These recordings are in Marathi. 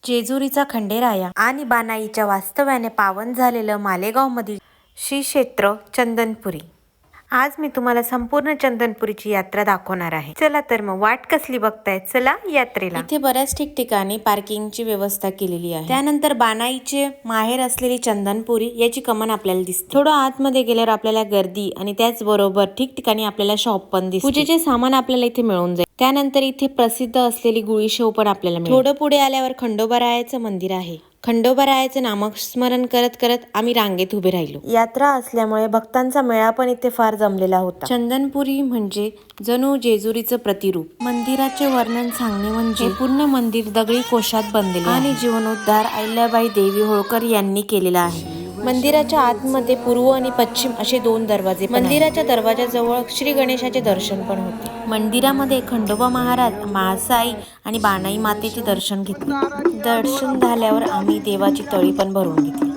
जेजुरीचा खंडेराया आणि बानाईच्या वास्तव्याने पावन झालेलं मालेगावमधील श्री क्षेत्र चंदनपुरी। आज मी तुम्हाला संपूर्ण चंदनपुरीची यात्रा दाखवणार आहे। चला तर मग वाट कसली बघताय, चला यात्रेला। इथे बऱ्याच ठिकठिकाणी पार्किंगची व्यवस्था केलेली आहे। त्यानंतर बानाईचे माहेर असलेली चंदनपुरी याची कमान आपल्याला दिसते। थोडं आतमध्ये गेल्यावर आपल्याला गर्दी आणि त्याचबरोबर ठिकठिकाणी आपल्याला शॉप पण दिसते। पूजेचे सामान आपल्याला इथे मिळून जाईल। त्यानंतर इथे प्रसिद्ध असलेली गुळीशेव पण आपल्याला मिळेल। थोडं पुढे आल्यावर खंडोबारायाचं मंदिर आहे। खंडोबारायाचं नामस्मरण करत करत आम्ही रांगेत उभे राहिलो। यात्रा असल्यामुळे भक्तांचा मेळा पण इथे फार जमलेला होता। चंदनपुरी म्हणजे जणू जेजुरीचं प्रतिरूप। मंदिराचे वर्णन सांगणे म्हणजे पूर्ण मंदिर दगडी कोशात बनलेले आणि जीवनोद्धार अहिल्याबाई देवी होळकर यांनी केलेला आहे। मंदिराच्या आतमध्ये पूर्व आणि पश्चिम असे दोन दरवाजे। मंदिराच्या दरवाजाजवळ श्री गणेशाचे दर्शन पण होते। मंदिरामध्ये खंडोबा महाराज, म्हाळसाई आणि बानाई मातेचे दर्शन घेतले। दर्शन झाल्यावर आम्ही देवाची तळी पण भरून घेतली।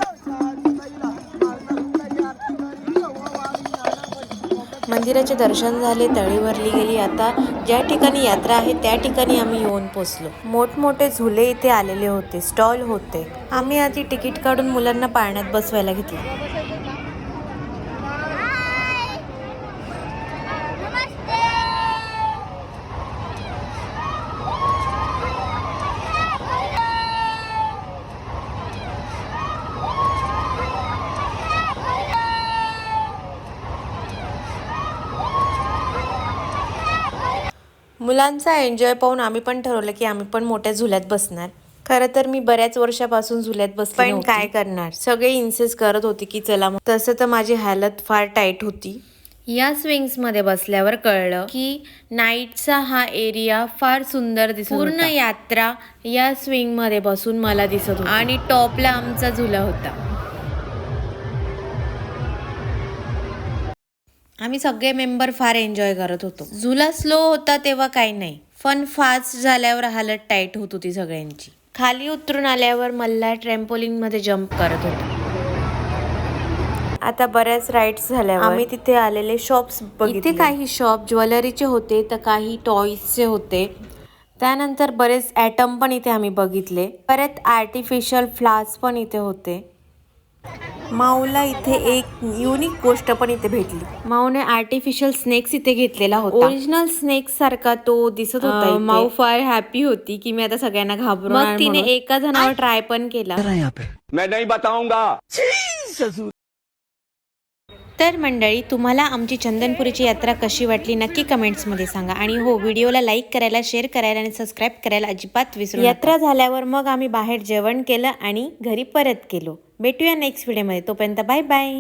मंदिराचे दर्शन झाले, तळी भरली गेली। आता ज्या ठिकाणी यात्रा आहे त्या ठिकाणी आम्ही येऊन पोचलो। मोठमोठे झुले इथे आलेले होते, स्टॉल होते। आम्ही आधी तिकीट काढून मुलांना पाळण्यात बसवायला घेतलं। मुलांचा एन्जॉय पाहून आम्ही पण ठरवलं की आम्ही पण मोठ्या झुल्यात बसणार। खरं तर मी बऱ्याच वर्षापासून झुल्यात बसले पण काय करणार, सगळे इन्सिस्ट करत होते की चला। तसं तर माझी हालत फार टाईट होती। या स्विंग्स मध्ये बसल्यावर कळलं की नाईटचा हा एरिया फार सुंदर दिसत होता। पूर्ण यात्रा या स्विंग मध्ये बसून मला दिसत होती आणि टॉपला आमचा झुला होता। आम्ही सगळे मेंबर फार एन्जॉय करत होतो। झुला स्लो होता तेव्हा काही नाही, फन फास्ट झाल्यावर हालत टाईट होत होती सगळ्यांची। खाली उतरून आल्यावर मल्हार ट्रॅम्पोलिन मध्ये जम्प करत होतो। आता बऱ्याच राईड्स झाल्यावर आम्ही तिथे आलेले शॉप्स बघितले। इथे काही शॉप ज्वेलरीचे होते तर काही टॉयजचे होते। त्यानंतर बरेच ॲटम पण इथे आम्ही बघितले। परत आर्टिफिशियल फ्लावर्स पण इथे होते। माऊला इथे एक युनिक गोष्ट पण इथे भेटली। माऊने आर्टिफिशियल स्नेक्स इथे घेतलेला होता। ओरिजिनल स्नेक्स सारखा तो दिसत होता। माऊ फार हॅपी होती की मी आता सगळ्यांना घाबरून, मग तिने एका जणावर ट्राय पण केला। मैं नहीं बताऊंगा। तर मंडळी, तुम्हाला आमची चंदनपुरीची यात्रा कशी वाटली नक्की कमेंट्समध्ये सांगा। आणि हो, व्हिडिओला लाईक करायला, शेअर करायला आणि सबस्क्राईब करायला अजिबात विसरू नका। यात्रा झाल्यावर मग आम्ही बाहेर जेवण केलं आणि घरी परत गेलो। भेटूया नेक्स्ट व्हिडिओमध्ये, तोपर्यंत बाय बाय।